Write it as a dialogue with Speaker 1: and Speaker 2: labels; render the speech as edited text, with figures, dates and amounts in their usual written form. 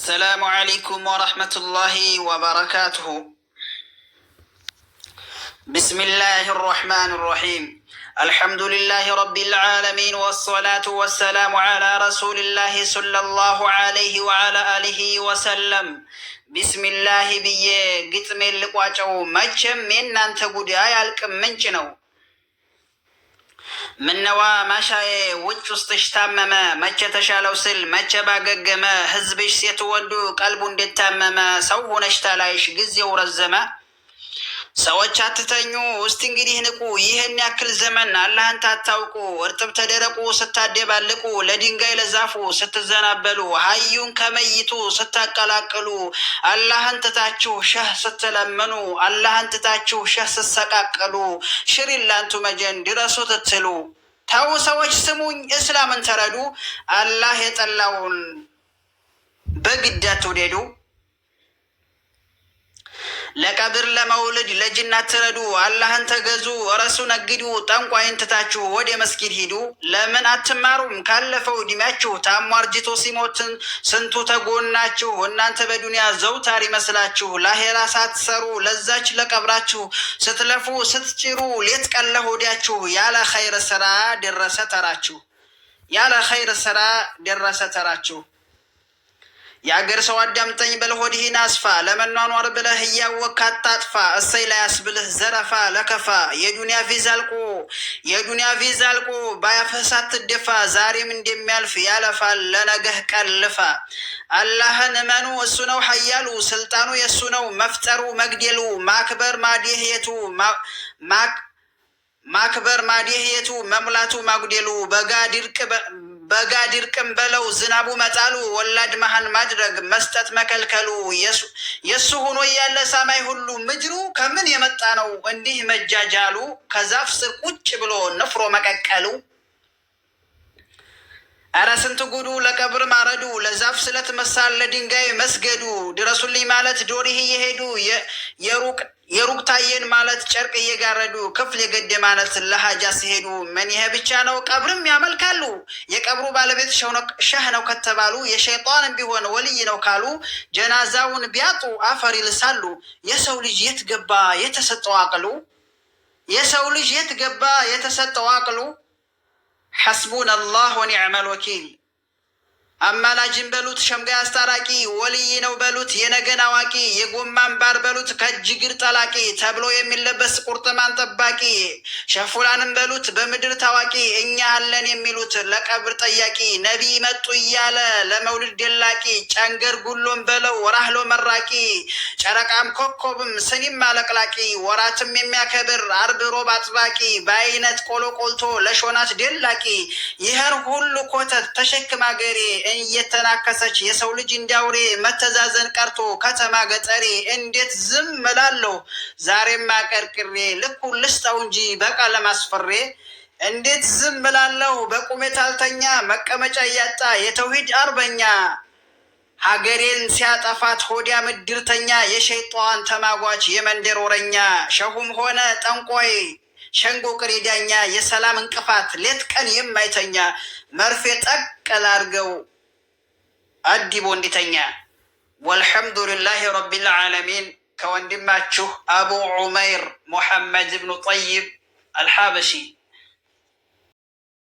Speaker 1: السلام عليكم ورحمة الله وبركاته. بسم الله الرحمن الرحيم. الحمد لله رب العالمين والصلاة والسلام على رسول الله صلى الله عليه وعلى آله وسلم. بسم الله بيه قتم اللقواجو مجم من أنت قدايا الكمنجنو ምነዋ ማሻዬ ውጭ ውስጥሽ ታመመ መቼ ተሻለው ስል መቼ ባገገመ ህዝብሽ ሴት ወንዱ ቀልቡ እንደታመመ ሰው ሆነሽ ታላይሽ ጊዜው ረዘመ። ሰዎች አትተኙ እስቲ እንግዲህ ንቁ ይህን ያክል ዘመን አላህን ታታውቁ እርጥብ ተደረቁ ስታደባልቁ ለድንጋይ ለዛፉ ስትዘናበሉ ሀዩን ከመይቱ ስታቀላቅሉ አላህን ትታችሁ ሸህ ስትለምኑ አላህን ትታችሁ ሸህ ስትሰቃቀሉ ሽሪላንቱ መጀን ድረሱ ትትሉ ታው ሰዎች ስሙኝ እስላምን ተረዱ አላህ የጠላውን በግዳት ትውደዱ። ለቀብር ለመውልድ ለጅናት ትረዱ አላህን ተገዙ ረሱ ነግዱ ጠንቋይን ትታችሁ ወደ መስጊድ ሂዱ። ለምን አትማሩም ካለፈው እድሜያችሁ ታሟርጅቶ ሲሞትን ስንቱ ተጎናችሁ እናንተ በዱንያ ዘውታር ይመስላችሁ ላሄራ ሳትሰሩ ለዛች ለቀብራችሁ ስትለፉ ስትጭሩ ሌት ቀን ለሆዳችሁ ያለ ኸይር ስራ ደረሰ ተራችሁ ያለ ኸይር ስራ ደረሰ ተራችሁ። የአገር ሰው አዳምጠኝ በልሆድህን አስፋ ለመኗኗር ብለህ እያወቅህ አታጥፋ እሰይ ላይ አስብልህ ዘረፋ ለከፋ የዱንያ ቪዛ አልቆ ባያፈሳት ትደፋ ዛሬም እንደሚያልፍ ያለፋል ለነገህ ቀልፋ። አላህን እመኑ እሱ ነው ሀያሉ ስልጣኑ የእሱ ነው መፍጠሩ መግደሉ ማክበር ማድሄቱ መሙላቱ ማጉደሉ በጋ ድርቅም በለው ዝናቡ መጣሉ ወላድ መሃን ማድረግ መስጠት መከልከሉ የሱ ሆኖ ያለ ሰማይ ሁሉ ምድሩ ከምን የመጣ ነው እንዲህ መጃጃሉ ከዛፍ ስር ቁጭ ብሎ ንፍሮ መቀቀሉ። አረ ስንት ጉዱ ለቀብር ማረዱ ለዛፍ ስለት መሳል ለድንጋይ መስገዱ ድረሱልኝ ማለት ዶሪህ እየሄዱ የሩቅ ታየን ማለት ጨርቅ እየጋረዱ ክፍል የገደ ማለት ለሀጃ ሲሄዱ ምን ይሄ ብቻ ነው ቀብርም ያመልካሉ። የቀብሩ ባለቤት ሸህ ነው ከተባሉ የሸይጣንም ቢሆን ወልይ ነው ካሉ ጀናዛውን ቢያጡ አፈር ይልሳሉ። የሰው ልጅ የት ገባ የተሰጠው አቅሉ የሰው ልጅ የት ገባ የተሰጠው አቅሉ። ሐስቡን አላህ ወኒዕመል ወኪል። አማላጅን በሉት ሸምጋይ አስታራቂ ወልይ ነው በሉት የነገን አዋቂ የጎማን ባር በሉት ከእጅግር ጠላቂ ተብሎ የሚለበስ ቁርጥማን ጠባቂ። ሸፉላንም በሉት በምድር ታዋቂ እኛ አለን የሚሉት ለቀብር ጠያቂ ነቢይ መጡ እያለ ለመውልድ ደላቂ ጨንገር ጉሎም በለው ወራህሎ መራቂ ጨረቃም ኮኮብም ስኒም አለቅላቂ ወራትም የሚያከብር አርብ ሮብ አጥባቂ በአይነት ቆሎ ቆልቶ ለሾናት ደላቂ ይህን ሁሉ ኮተት ተሸክማ ገሬ እየተናከሰች የሰው ልጅ እንዲያውሬ መተዛዘን ቀርቶ ከተማ ገጠሬ እንዴት ዝም እላለሁ ዛሬም አቀርቅሬ ልኩን ልስጠው እንጂ በቀለም አስፈሬ እንዴት ዝም እላለሁ በቁሜት አልተኛ መቀመጫ እያጣ የተውሂድ አርበኛ ሀገሬን ሲያጠፋት ሆዲያ ምድርተኛ የሸይጣን ተማጓች የመንደር ወረኛ ሸሁም ሆነ ጠንቋይ ሸንጎ ቅሪዳኛ የሰላም እንቅፋት ሌት ቀን የማይተኛ መርፌ ጠቅል አድርገው አዲቦ እንዲተኛ። ወልሐምዱሊላሂ ረቢል ዓለሚን ከወንድማችሁ አቡ ዑመይር ሙሐመድ ብኑ ጠይብ አልሐበሺ